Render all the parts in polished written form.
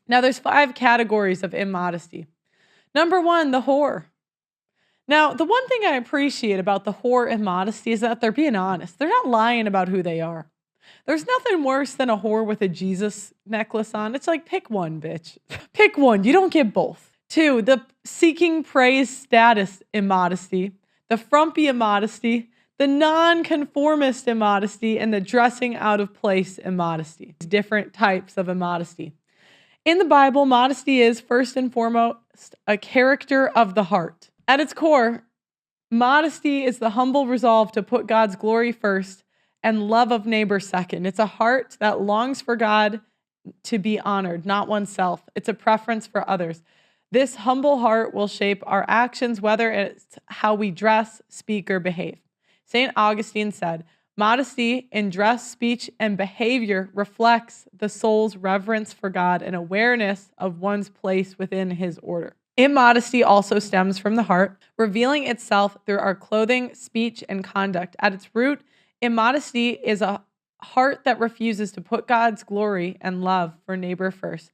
Now, there's 5 categories of immodesty. Number 1, the whore. Now, the one thing I appreciate about the whore immodesty is that they're being honest. They're not lying about who they are. There's nothing worse than a whore with a Jesus necklace on. It's like, pick one, bitch. Pick one. You don't get both. 2, the seeking praise status immodesty, the frumpy immodesty, the nonconformist immodesty, and the dressing out of place immodesty. Different types of immodesty. In the Bible, modesty is first and foremost a character of the heart. At its core, modesty is the humble resolve to put God's glory first and love of neighbor second. It's a heart that longs for God to be honored, not oneself. It's a preference for others. This humble heart will shape our actions, whether it's how we dress, speak, or behave. St. Augustine said, modesty in dress, speech, and behavior reflects the soul's reverence for God and awareness of one's place within his order. Immodesty also stems from the heart, revealing itself through our clothing, speech, and conduct. At its root, immodesty is a heart that refuses to put God's glory and love for neighbor first.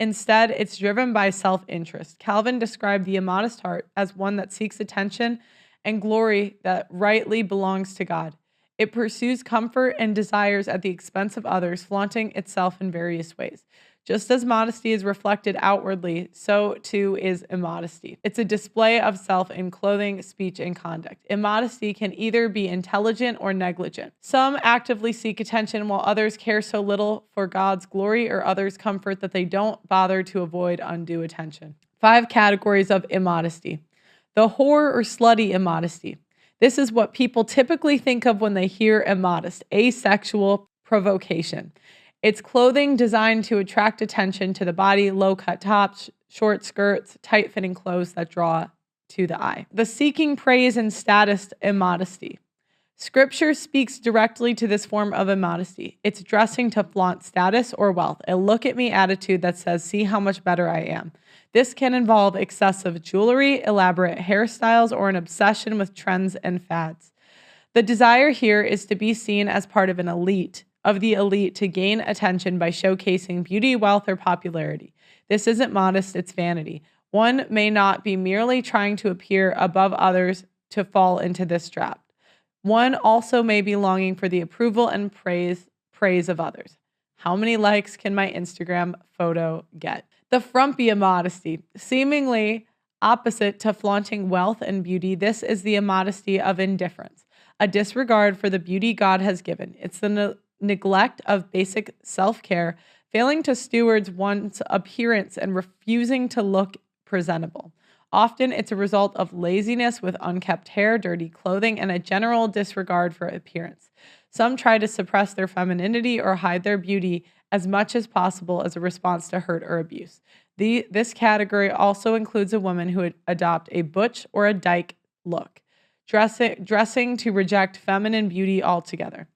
Instead, it's driven by self-interest. Calvin described the immodest heart as one that seeks attention and glory that rightly belongs to God. It pursues comfort and desires at the expense of others, flaunting itself in various ways. Just as modesty is reflected outwardly, so too is immodesty. It's a display of self in clothing, speech, and conduct. Immodesty can either be intelligent or negligent. Some actively seek attention while others care so little for God's glory, or others comfort that they don't bother to avoid undue attention. 5 categories of immodesty. The whore or slutty immodesty. This is what people typically think of when they hear immodest, asexual provocation. It's clothing designed to attract attention to the body, low-cut tops, short skirts, tight-fitting clothes that draw to the eye. The seeking praise and status immodesty. Scripture speaks directly to this form of immodesty. It's dressing to flaunt status or wealth, a look-at-me attitude that says, see how much better I am. This can involve excessive jewelry, elaborate hairstyles, or an obsession with trends and fads. The desire here is to be seen as part of the elite to gain attention by showcasing beauty, wealth, or popularity. This isn't modest, it's vanity. One may not be merely trying to appear above others to fall into this trap. One also may be longing for the approval and praise of others. How many likes can my Instagram photo get? The frumpy immodesty, seemingly opposite to flaunting wealth and beauty, this is the immodesty of indifference, a disregard for the beauty God has given. It's the neglect of basic self-care, failing to steward one's appearance and refusing to look presentable. Often it's a result of laziness with unkept hair, dirty clothing, and a general disregard for appearance. Some try to suppress their femininity or hide their beauty as much as possible as a response to hurt or abuse. This category also includes a woman who would adopt a butch or a dyke look, dressing to reject feminine beauty altogether.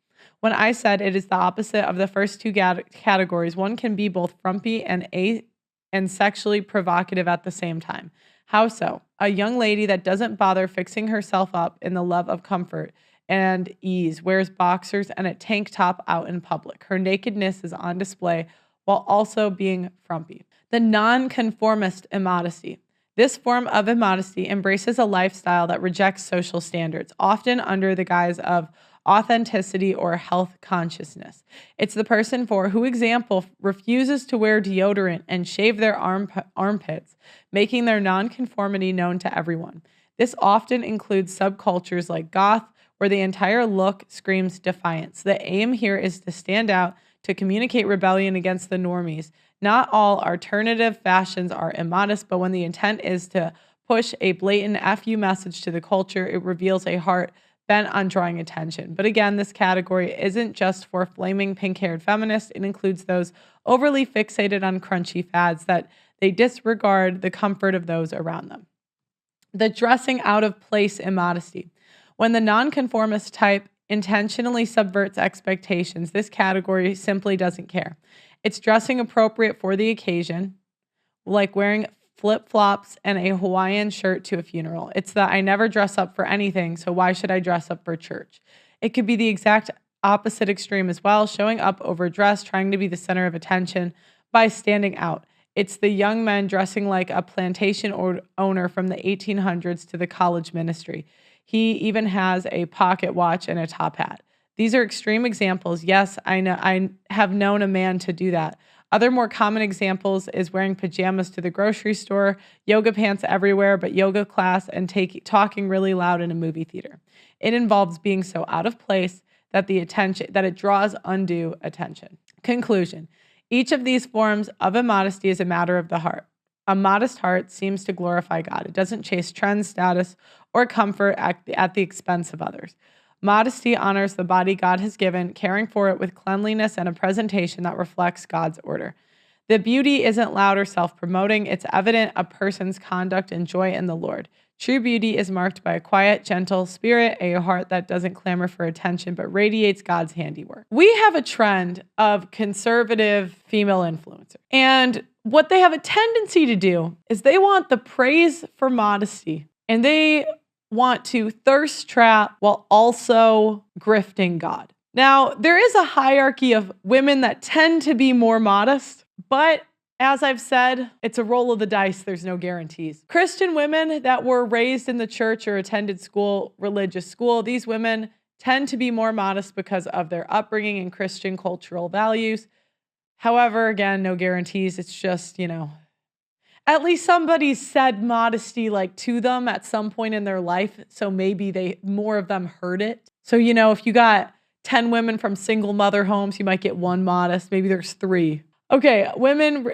When I said it is the opposite of the first 2 categories, one can be both frumpy and sexually provocative at the same time. How so? A young lady that doesn't bother fixing herself up in the love of comfort and ease wears boxers and a tank top out in public. Her nakedness is on display while also being frumpy. The nonconformist immodesty. This form of immodesty embraces a lifestyle that rejects social standards, often under the guise of authenticity or health consciousness. It's the person for who, example, refuses to wear deodorant and shave their armpits, making their nonconformity known to everyone. This often includes subcultures like goth, where the entire look screams defiance. The aim here is to stand out, to communicate rebellion against the normies. Not all alternative fashions are immodest, but when the intent is to push a blatant FU message to the culture, it reveals a heart bent on drawing attention. But again, this category isn't just for flaming pink-haired feminists. It includes those overly fixated on crunchy fads that they disregard the comfort of those around them. The dressing out of place immodesty. When the nonconformist type intentionally subverts expectations, this category simply doesn't care. It's dressing appropriate for the occasion, like wearing flip-flops and a Hawaiian shirt to a funeral. It's the I never dress up for anything, so why should I dress up for church? It could be the exact opposite extreme as well, showing up overdressed, trying to be the center of attention by standing out. It's the young men dressing like a plantation owner from the 1800s to the college ministry. He even has a pocket watch and a top hat. These are extreme examples. Yes, I know. I have known a man to do that. Other more common examples is wearing pajamas to the grocery store, yoga pants everywhere, but yoga class, and talking really loud in a movie theater. It involves being so out of place that it draws undue attention. Conclusion. Each of these forms of immodesty is a matter of the heart. A modest heart seems to glorify God. It doesn't chase trends, status, or comfort at the expense of others. Modesty honors the body God has given, caring for it with cleanliness and a presentation that reflects God's order. The beauty isn't loud or self-promoting. It's evident a person's conduct and joy in the Lord. True beauty is marked by a quiet, gentle spirit, a heart that doesn't clamor for attention, but radiates God's handiwork. We have a trend of conservative female influencers. And what they have a tendency to do is they want the praise for modesty, and they want to thirst trap while also grifting God. Now, there is a hierarchy of women that tend to be more modest, but as I've said, it's a roll of the dice. There's no guarantees. Christian women that were raised in the church or attended school, religious school, these women tend to be more modest because of their upbringing and Christian cultural values. However, again, no guarantees. It's just, at least somebody said modesty to them at some point in their life. So maybe more of them heard it. So, if you got 10 women from single mother homes, you might get one modest. Maybe there's 3. Okay,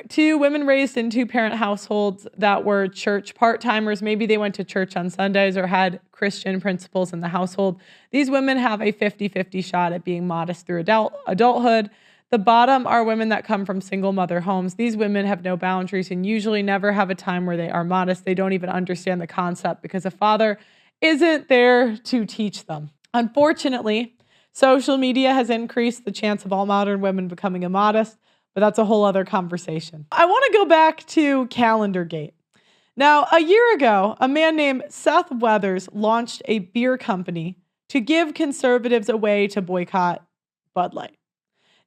2 women raised in 2-parent households that were church part-timers. Maybe they went to church on Sundays or had Christian principles in the household. These women have a 50-50 shot at being modest through adulthood. The bottom are women that come from single mother homes. These women have no boundaries and usually never have a time where they are modest. They don't even understand the concept because a father isn't there to teach them. Unfortunately, social media has increased the chance of all modern women becoming immodest, but that's a whole other conversation. I want to go back to Calendargate. Now, a year ago, a man named Seth Weathers launched a beer company to give conservatives a way to boycott Bud Light.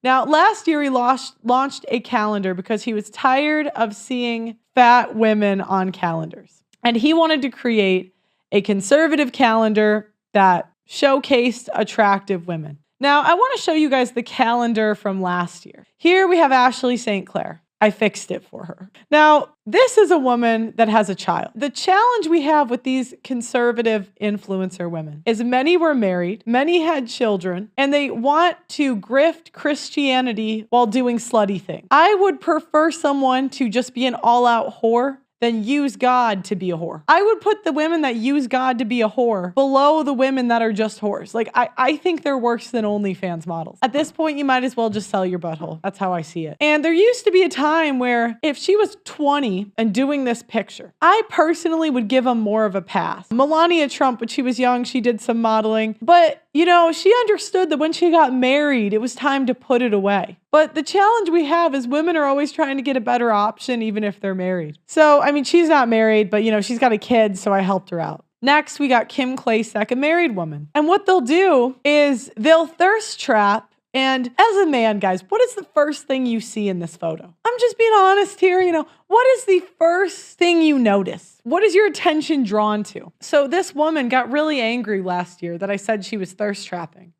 Now, last year he launched a calendar because he was tired of seeing fat women on calendars. And he wanted to create a conservative calendar that showcased attractive women. Now, I want to show you guys the calendar from last year. Here we have Ashley St. Clair. I fixed it for her. Now, this is a woman that has a child. The challenge we have with these conservative influencer women is many were married, many had children, and they want to grift Christianity while doing slutty things. I would prefer someone to just be an all-out whore than use God to be a whore. I would put the women that use God to be a whore below the women that are just whores. I think they're worse than OnlyFans models. At this point, you might as well just sell your butthole. That's how I see it. And there used to be a time where if she was 20 and doing this picture, I personally would give them more of a pass. Melania Trump, when she was young, she did some modeling, but she understood that when she got married, it was time to put it away. But the challenge we have is women are always trying to get a better option, even if they're married. So, she's not married, but, she's got a kid, so I helped her out. Next, we got Kim Klacek, a married woman. And what they'll do is they'll thirst trap. And as a man, guys, what is the first thing you see in this photo? I'm just being honest here. What is the first thing you notice? What is your attention drawn to? So this woman got really angry last year that I said she was thirst trapping.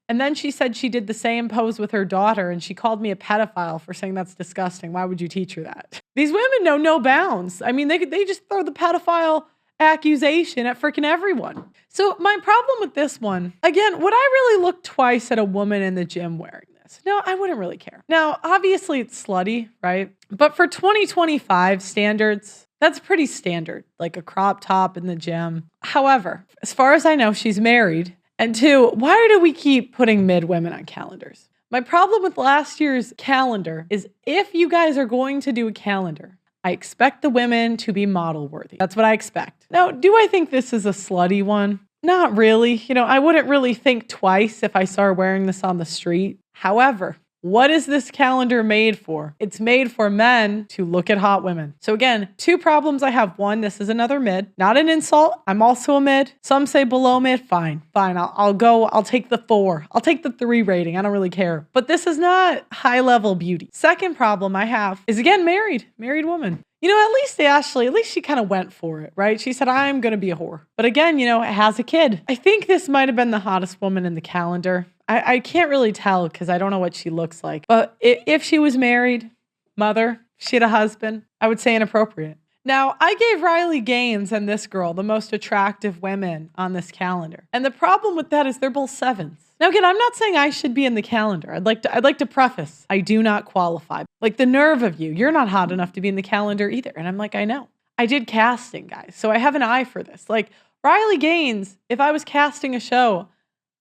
And then she said she did the same pose with her daughter, and she called me a pedophile for saying that's disgusting. Why would you teach her that? These women know no bounds. They just throw the pedophile accusation at freaking everyone. So my problem with this one, again, would I really look twice at a woman in the gym wearing this? No, I wouldn't really care. Now, obviously it's slutty, right? But for 2025 standards, that's pretty standard, like a crop top in the gym. However, as far as I know, she's married. And 2, why do we keep putting mid women on calendars? My problem with last year's calendar is if you guys are going to do a calendar, I expect the women to be model worthy. That's what I expect. Now, do I think this is a slutty one? Not really. I wouldn't really think twice if I saw her wearing this on the street. However, What is this calendar made for? It's made for men to look at hot women. So again, two problems I have. One, this is another mid, not an insult. I'm also a mid. Some say below mid. Fine. I'll take the 4. I'll take the 3 rating. I don't really care. But this is not high level beauty. Second problem I have is, again, married woman. At least Ashley, she kind of went for it, right? She said, I'm going to be a whore. But again, it has a kid. I think this might have been the hottest woman in the calendar. I can't really tell because I don't know what she looks like. But if she was married, mother, she had a husband, I would say inappropriate. Now, I gave Riley Gaines and this girl the most attractive women on this calendar. And the problem with that is they're both 7s. Now, again, I'm not saying I should be in the calendar. I'd like to preface, I do not qualify. Like, the nerve of you, you're not hot enough to be in the calendar either. And I'm like, I know. I did casting, guys, so I have an eye for this. Like, Riley Gaines, if I was casting a show,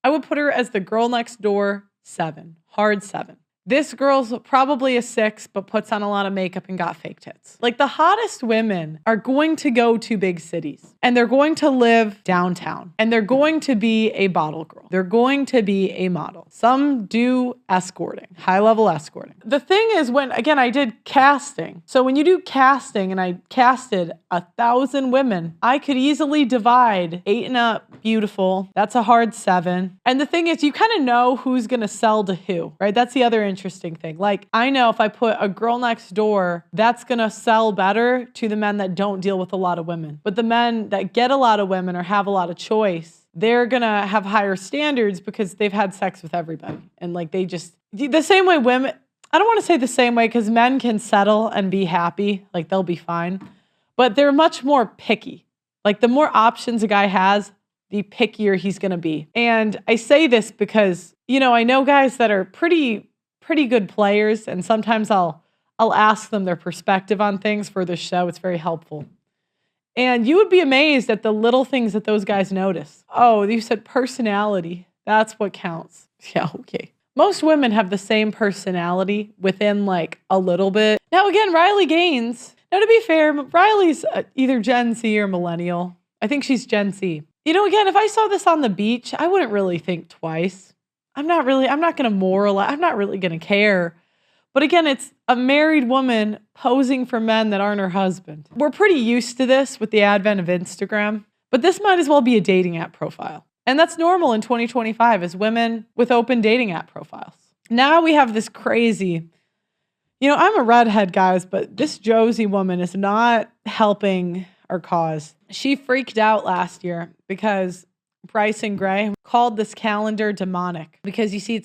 I would put her as the girl next door 7, hard 7. This girl's probably a 6, but puts on a lot of makeup and got fake tits. Like, the hottest women are going to go to big cities and they're going to live downtown and they're going to be a bottle girl. They're going to be a model. Some do escorting, high level escorting. The thing is, again, I did casting. So when you do casting and I casted 1,000 women, I could easily divide 8 and up, beautiful. That's a hard 7. And the thing is, you kind of know who's going to sell to who, right? That's the other interesting thing. Like, I know if I put a girl next door, that's going to sell better to the men that don't deal with a lot of women. But the men that get a lot of women or have a lot of choice, they're going to have higher standards because they've had sex with everybody. And like, the same way women, I don't want to say the same way because men can settle and be happy. Like, they'll be fine. But they're much more picky. Like, the more options a guy has, the pickier he's going to be. And I say this because, I know guys that are pretty good players, and sometimes I'll ask them their perspective on things for the show. It's very helpful. And you would be amazed at the little things that those guys notice. Oh, you said personality. That's what counts. Yeah, okay. Most women have the same personality within like a little bit. Now again, Riley Gaines. Now to be fair, Riley's either Gen Z or millennial. I think she's Gen Z. Again, if I saw this on the beach, I wouldn't really think twice. I'm not going to moralize. I'm not really going to care. But again, it's a married woman posing for men that aren't her husband. We're pretty used to this with the advent of Instagram, but this might as well be a dating app profile. And that's normal in 2025 as women with open dating app profiles. Now we have this crazy, I'm a redhead, guys, but this Josie woman is not helping our cause. She freaked out last year because Bryson Gray called this calendar demonic because you see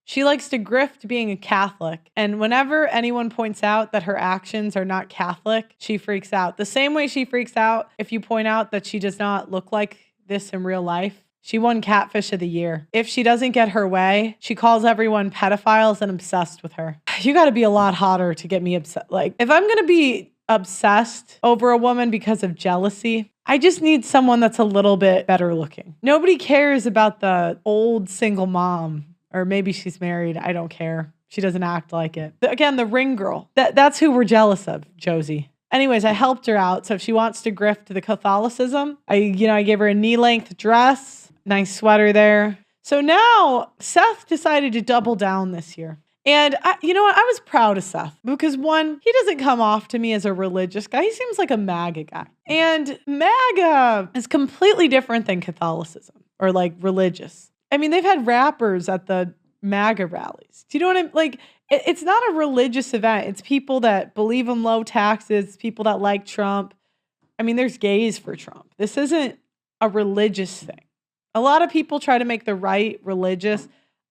she likes to grift being a Catholic. And whenever anyone points out that her actions are not Catholic, she freaks out. The same way she freaks out if you point out that she does not look like this in real life. She won Catfish of the Year. If she doesn't get her way, she calls everyone pedophiles and obsessed with her. You got to be a lot hotter to get me upset. Like, if I'm going to be obsessed over a woman because of jealousy, I just need someone that's a little bit better looking. Nobody cares about the old single mom, or maybe she's married. I don't care. She doesn't act like it. Again, the ring girl. That's who we're jealous of, Josie. Anyways, I helped her out. So if she wants to grift to the Catholicism, I gave her a knee-length dress, nice sweater there. So now Seth decided to double down this year. And I was proud of Seth because one, he doesn't come off to me as a religious guy. He seems like a MAGA guy. And MAGA is completely different than Catholicism or like religious. I mean, they've had rappers at the MAGA rallies. Do you know what I'm like? It's not a religious event. It's people that believe in low taxes, people that like Trump. I mean, there's gays for Trump. This isn't a religious thing. A lot of people try to make the right religious.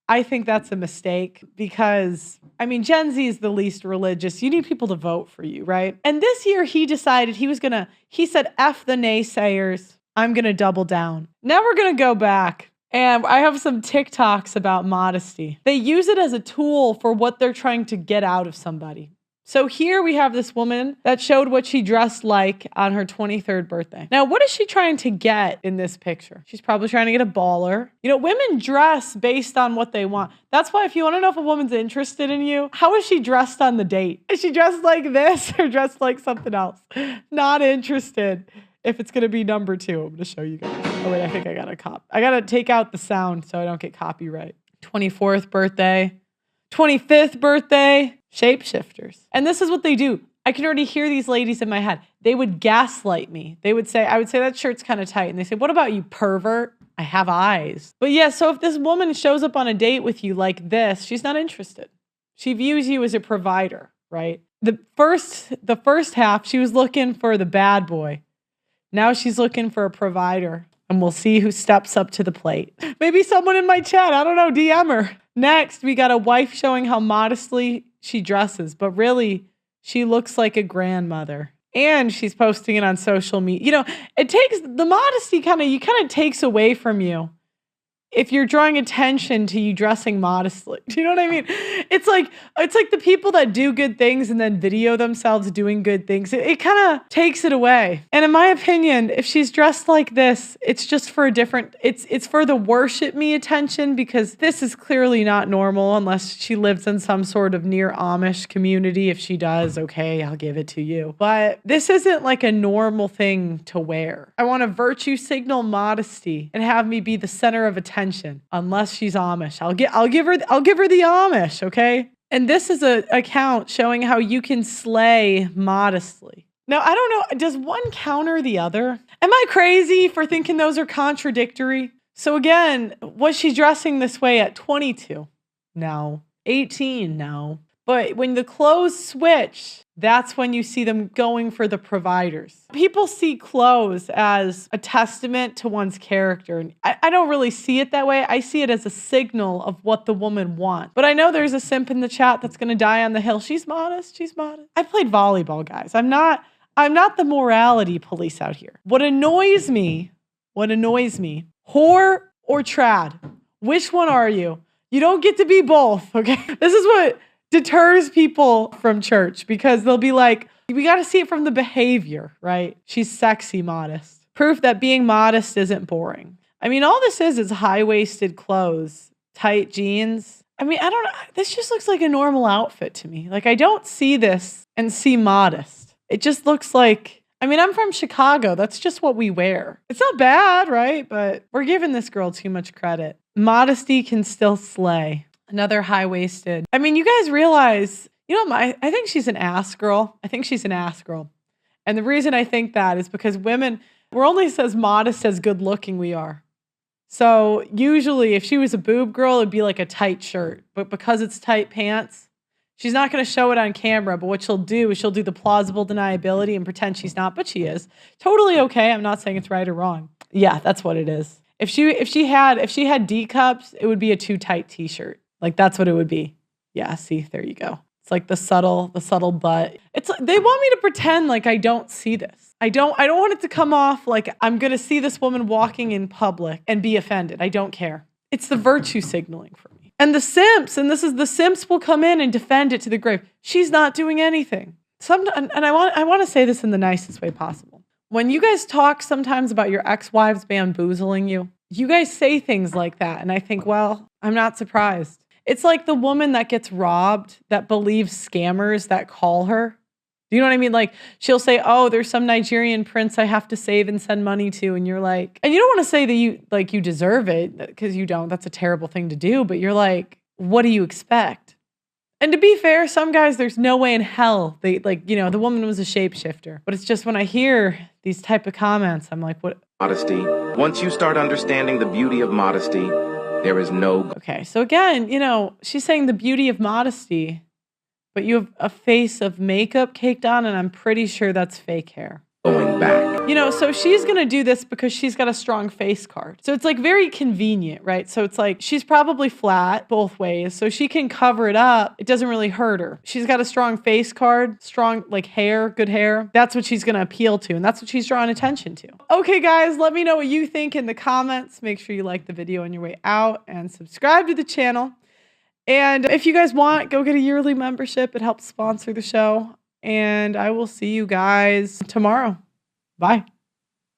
I think that's a mistake because, Gen Z is the least religious. You need people to vote for you, right? And this year he decided he said, F the naysayers. I'm going to double down. Now we're going to go back. And I have some TikToks about modesty. They use it as a tool for what they're trying to get out of somebody. So here we have this woman that showed what she dressed like on her 23rd birthday. Now, what is she trying to get in this picture? She's probably trying to get a baller. Women dress based on what they want. That's why if you want to know if a woman's interested in you, how is she dressed on the date? Is she dressed like this or dressed like something else? Not interested. If it's going to be number 2, I'm going to show you guys. Oh, wait, I think I got to take out the sound so I don't get copyright. 24th birthday. 25th birthday, shapeshifters. And this is what they do. I can already hear these ladies in my head. They would gaslight me. I would say, that shirt's kind of tight. And they say, what about you, pervert? I have eyes. But yeah, so if this woman shows up on a date with you like this, she's not interested. She views you as a provider, right? The first half, she was looking for the bad boy. Now she's looking for a provider. And we'll see who steps up to the plate. Maybe someone in my chat, I don't know, DM her. Next, we got a wife showing how modestly she dresses, but really, she looks like a grandmother. And she's posting it on social media. You know, it takes the modesty kind of takes away from you if you're drawing attention to you dressing modestly. Do you know what I mean? It's like the people that do good things and then video themselves doing good things. It kind of takes it away. And in my opinion, if she's dressed like this, it's just for a different, it's for the worship me attention, because this is clearly not normal unless she lives in some sort of near Amish community. If she does, okay, I'll give it to you. But this isn't like a normal thing to wear. I want to virtue signal modesty and have me be the center of attention. Unless she's Amish, I'll give her the Amish, okay? And this is an account showing how you can slay modestly. Now, I don't know, does one counter the other? Am I crazy for thinking those are contradictory? So again, was she dressing this way at 22? No. 18? No. But when the clothes switch, that's when you see them going for the providers. People see clothes as a testament to one's character. And I don't really see it that way. I see it as a signal of what the woman wants. But I know there's a simp in the chat that's going to die on the hill. She's modest. She's modest. I played volleyball, guys. I'm not the morality police out here. What annoys me, whore or trad? Which one are you? You don't get to be both, okay? This is what deters people from church, because they'll be like, we got to see it from the behavior, right? She's sexy modest. Proof that being modest isn't boring. I mean, all this is high-waisted clothes, tight jeans. I mean, I don't know. This just looks like a normal outfit to me. Like, I don't see this and see modest. It just looks like, I mean, I'm from Chicago. That's just what we wear. It's not bad, right? But we're giving this girl too much credit. Modesty can still slay. Another high-waisted. I mean, you guys realize, I think she's an ass girl. And the reason I think that is because women, we're only as modest as good looking we are. So usually if she was a boob girl, it'd be like a tight shirt. But because it's tight pants, she's not going to show it on camera. But what she'll do is she'll do the plausible deniability and pretend she's not, but she is. Totally okay. I'm not saying it's right or wrong. Yeah, that's what it is. If she had D cups, it would be a too tight t-shirt. Like, that's what it would be. Yeah, see, there you go. It's like the subtle butt. It's like they want me to pretend like I don't see this. I don't want it to come off like I'm going to see this woman walking in public and be offended. I don't care. It's the virtue signaling for me. And the simps, the simps will come in and defend it to the grave. She's not doing anything. And I want to say this in the nicest way possible. When you guys talk sometimes about your ex-wives bamboozling you, you guys say things like that. And I think, well, I'm not surprised. It's like the woman that gets robbed that believes scammers that call her. Do you know what I mean? Like, she'll say, oh, there's some Nigerian prince I have to save and send money to. And you're like, and you don't want to say that you deserve it, because you don't. That's a terrible thing to do. But you're like, what do you expect? And to be fair, some guys, there's no way in hell the woman was a shapeshifter. But it's just when I hear these type of comments, I'm like, what? Modesty. Once you start understanding the beauty of modesty, there is no... Okay, so again, she's saying the beauty of modesty, but you have a face of makeup caked on, and I'm pretty sure that's fake hair. Going back. So she's going to do this because she's got a strong face card. So it's like very convenient, right? So it's like she's probably flat both ways, so she can cover it up. It doesn't really hurt her. She's got a strong face card, strong hair, good hair. That's what she's going to appeal to, and that's what she's drawing attention to. Okay, guys, let me know what you think in the comments. Make sure you like the video on your way out and subscribe to the channel. And if you guys want, go get a yearly membership. It helps sponsor the show. And I will see you guys tomorrow. Bye.